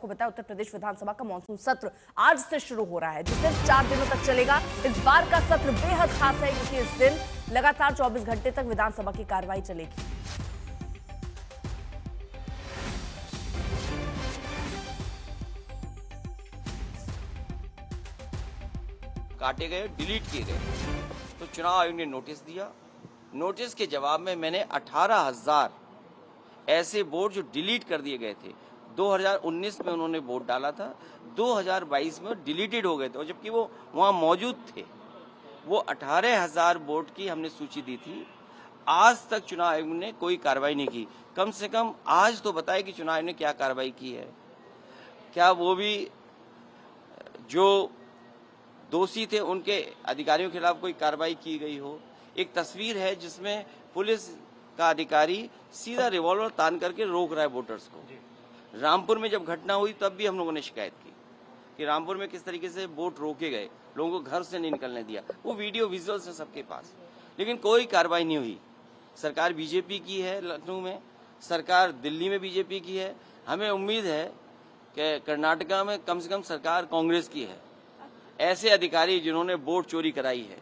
आपको बताया उत्तर प्रदेश विधानसभा का मानसून सत्र आज से शुरू हो रहा है, जो सिर्फ 4 दिनों तक चलेगा। इस बार का सत्र बेहद खास है क्योंकि इस दिन लगातार 24 घंटे तक विधानसभा की कार्रवाई चलेगी। काटे गए, डिलीट किए गए, तो चुनाव आयोग ने नोटिस दिया। नोटिस के जवाब में मैंने 18,000 ऐसे वोट जो डिलीट कर दिए गए थे, 2019 में उन्होंने वोट डाला था, 2022 में डिलीटेड हो गए थे, और जबकि वो वहाँ मौजूद थे। वो 18,000 वोट की हमने सूची दी थी। आज तक चुनाव आयोग ने कोई कार्रवाई नहीं की। कम से कम आज तो बताए कि चुनाव आयोग ने क्या कार्रवाई की है। क्या वो भी जो दोषी थे उनके अधिकारियों के खिलाफ कोई कार्रवाई की गई हो? एक तस्वीर है जिसमें पुलिस का अधिकारी सीधा रिवॉल्वर तान करके रोक रहा है वोटर्स को। रामपुर में जब घटना हुई तब भी हम लोगों ने शिकायत की कि रामपुर में किस तरीके से वोट रोके गए, लोगों को घर से नहीं निकलने दिया। वो वीडियो विजुअल्स हैं सबके पास, लेकिन कोई कार्रवाई नहीं हुई। सरकार बीजेपी की है लखनऊ में, सरकार दिल्ली में बीजेपी की है। हमें उम्मीद है कि कर्नाटका में कम से कम सरकार कांग्रेस की है। ऐसे अधिकारी जिन्होंने वोट चोरी कराई है,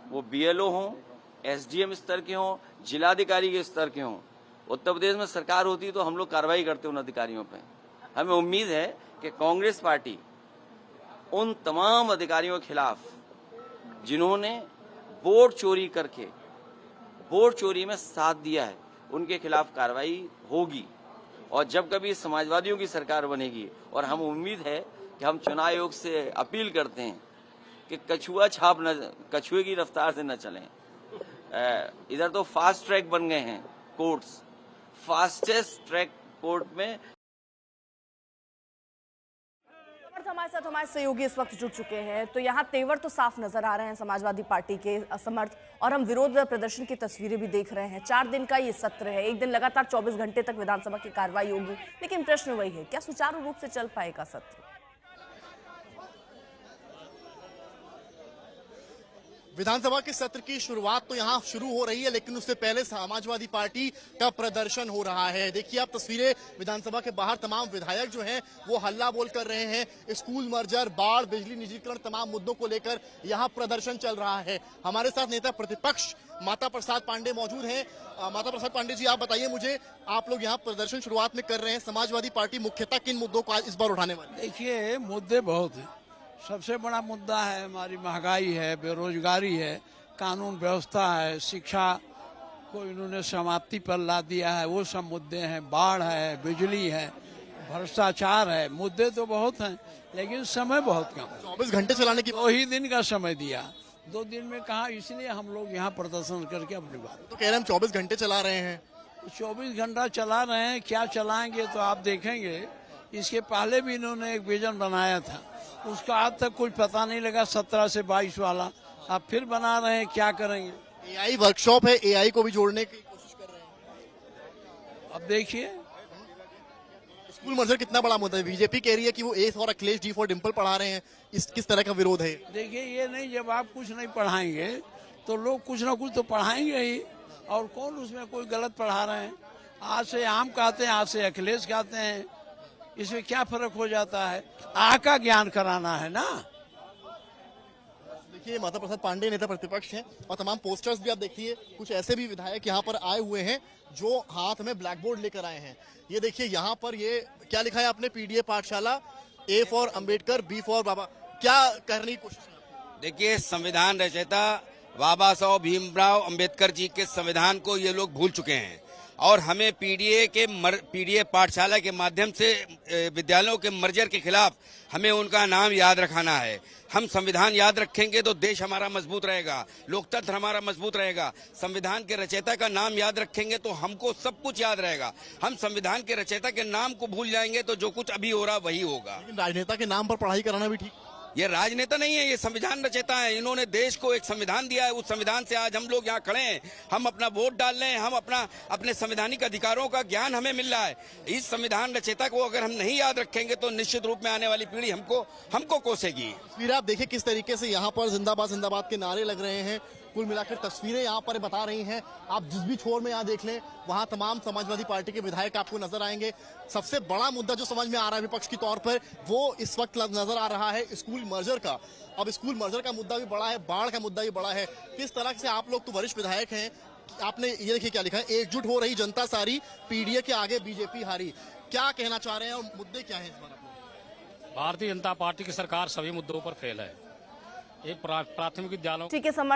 वो बीएलओ हों, एसडीएम स्तर के हों, जिलाधिकारी के स्तर के हों, उत्तर प्रदेश में सरकार होती तो हम लोग कार्रवाई करते उन अधिकारियों पे। हमें उम्मीद है कि कांग्रेस पार्टी उन तमाम अधिकारियों के खिलाफ जिन्होंने वोट चोरी करके वोट चोरी में साथ दिया है, उनके खिलाफ कार्रवाई होगी। और जब कभी समाजवादियों की सरकार बनेगी, और हम उम्मीद है कि हम चुनाव आयोग से अपील करते हैं कि कछुए की रफ्तार से न चलें। इधर तो फास्ट ट्रैक बन गए हैं कोर्ट्स, फास्टेस्ट ट्रैक कोर्ट में। हमारे सहयोगी इस वक्त जुड़ चुके हैं, तो यहाँ तेवर तो साफ नजर आ रहे हैं समाजवादी पार्टी के असमर्थ, और हम विरोध प्रदर्शन की तस्वीरें भी देख रहे हैं। 4 दिन का ये सत्र है, एक दिन लगातार 24 घंटे तक विधानसभा की कार्रवाई होगी, लेकिन प्रश्न वही है, क्या सुचारू रूप से चल पाएगा सत्र? विधानसभा के सत्र की शुरुआत तो यहाँ शुरू हो रही है, लेकिन उससे पहले समाजवादी पार्टी का प्रदर्शन हो रहा है। देखिए आप तस्वीरें, विधानसभा के बाहर तमाम विधायक जो हैं वो हल्ला बोल कर रहे हैं। स्कूल मर्जर, बाढ़, बिजली निजीकरण, तमाम मुद्दों को लेकर यहाँ प्रदर्शन चल रहा है। हमारे साथ नेता प्रतिपक्ष माता प्रसाद पांडे मौजूद हैं। माता प्रसाद पांडे जी, आप बताइए मुझे, आप लोग यहाँ प्रदर्शन शुरुआत में कर रहे हैं, समाजवादी पार्टी मुख्यतः किन मुद्दों को इस बार उठाने वाली? देखिए मुद्दे बहुत हैं। सबसे बड़ा मुद्दा है हमारी महंगाई है, बेरोजगारी है, कानून व्यवस्था है, शिक्षा को इन्होंने समाप्ति पर ला दिया है, वो सब मुद्दे हैं। बाढ़ है, बिजली है, भ्रष्टाचार है। मुद्दे तो बहुत हैं, लेकिन समय बहुत कम। 24 घंटे चलाने की 2 ही दिन का समय दिया, 2 दिन में कहा, इसलिए हम लोग यहाँ प्रदर्शन करके अपनी बात तो कह रहे हैं हम 24 घंटे चला रहे हैं। 24 घंटा चला रहे हैं, क्या चलाएंगे तो आप देखेंगे। इसके पहले भी इन्होंने एक विजन बनाया था, उसका आज तक कुछ पता नहीं लगा, 17 से 22 वाला। अब फिर बना रहे हैं, क्या करेंगे। एआई वर्कशॉप है, एआई को भी जोड़ने की कोशिश कर रहे हैं। अब देखिए स्कूल मर्जर कितना बड़ा मुद्दा है। बीजेपी कह रही है कि वो A for Akhilesh, D for Dimple पढ़ा रहे हैं। इस किस तरह का विरोध है? देखिए ये नहीं, जब आप कुछ नहीं पढ़ाएंगे तो लोग कुछ ना कुछ तो पढ़ाएंगे ही, और कौन उसमें कोई गलत पढ़ा रहे हैं। आज से आम कहते हैं, आज से अखिलेश कहते हैं, इसमें क्या फर्क हो जाता है। आ का ज्ञान कराना है ना। देखिए माता प्रसाद पांडे नेता प्रतिपक्ष हैं, और तमाम पोस्टर्स भी आप देखिए, कुछ ऐसे भी विधायक यहाँ पर आए हुए हैं जो हाथ में ब्लैक बोर्ड लेकर आए हैं। ये देखिए यहाँ पर ये क्या लिखा है आपने, PDA Pathshala, A for Ambedkar, B for Baba. क्या करने की कोशिश है? देखिए संविधान रचयिता बाबा साहब भीमराव अंबेडकर जी के संविधान को ये लोग भूल चुके हैं, और हमें पीडीए पाठशाला के माध्यम से विद्यालयों के मर्जर के खिलाफ हमें उनका नाम याद रखाना है। हम संविधान याद रखेंगे तो देश हमारा मजबूत रहेगा, लोकतंत्र हमारा मजबूत रहेगा। संविधान के रचयिता का नाम याद रखेंगे तो हमको सब कुछ याद रहेगा। हम संविधान के रचयिता के नाम को भूल जाएंगे तो जो कुछ अभी हो रहा वही होगा। लेकिन राजनेता के नाम पर पढ़ाई कराना भी ठीक? ये राजनेता नहीं है, ये संविधान रचयिता है। इन्होंने देश को एक संविधान दिया है, उस संविधान से आज हम लोग यहाँ खड़े हैं। हम अपना वोट डाल रहे हैं, हम अपने संवैधानिक अधिकारों का ज्ञान हमें मिल रहा है। इस संविधान रचयिता को अगर हम नहीं याद रखेंगे तो निश्चित रूप में आने वाली पीढ़ी हमको कोसेगी। फिर आप देखिए किस तरीके से यहाँ पर जिंदाबाद जिंदाबाद के नारे लग रहे हैं। कुल मिलाकर तस्वीरें यहाँ पर बता रही हैं। आप जिस भी छोर में यहाँ देख लें वहाँ तमाम समाजवादी पार्टी के विधायक आपको नजर आएंगे। सबसे बड़ा मुद्दा जो समझ में आ रहा है विपक्ष के तौर पर वो इस वक्त नजर आ रहा है स्कूल मर्जर का। अब स्कूल मर्जर का मुद्दा भी बड़ा है, बाढ़ का मुद्दा भी बड़ा है। किस तरह से आप लोग तो वरिष्ठ विधायक हैं, आपने ये देखिए क्या लिखा है, एकजुट हो रही जनता सारी, पीडीए के आगे बीजेपी हारी। क्या कहना चाह रहे हैं और मुद्दे क्या हैं इस बार? भारतीय जनता पार्टी की सरकार सभी मुद्दों पर फेल है। एक प्राथमिक विद्यालयों ठीक है समर्थ।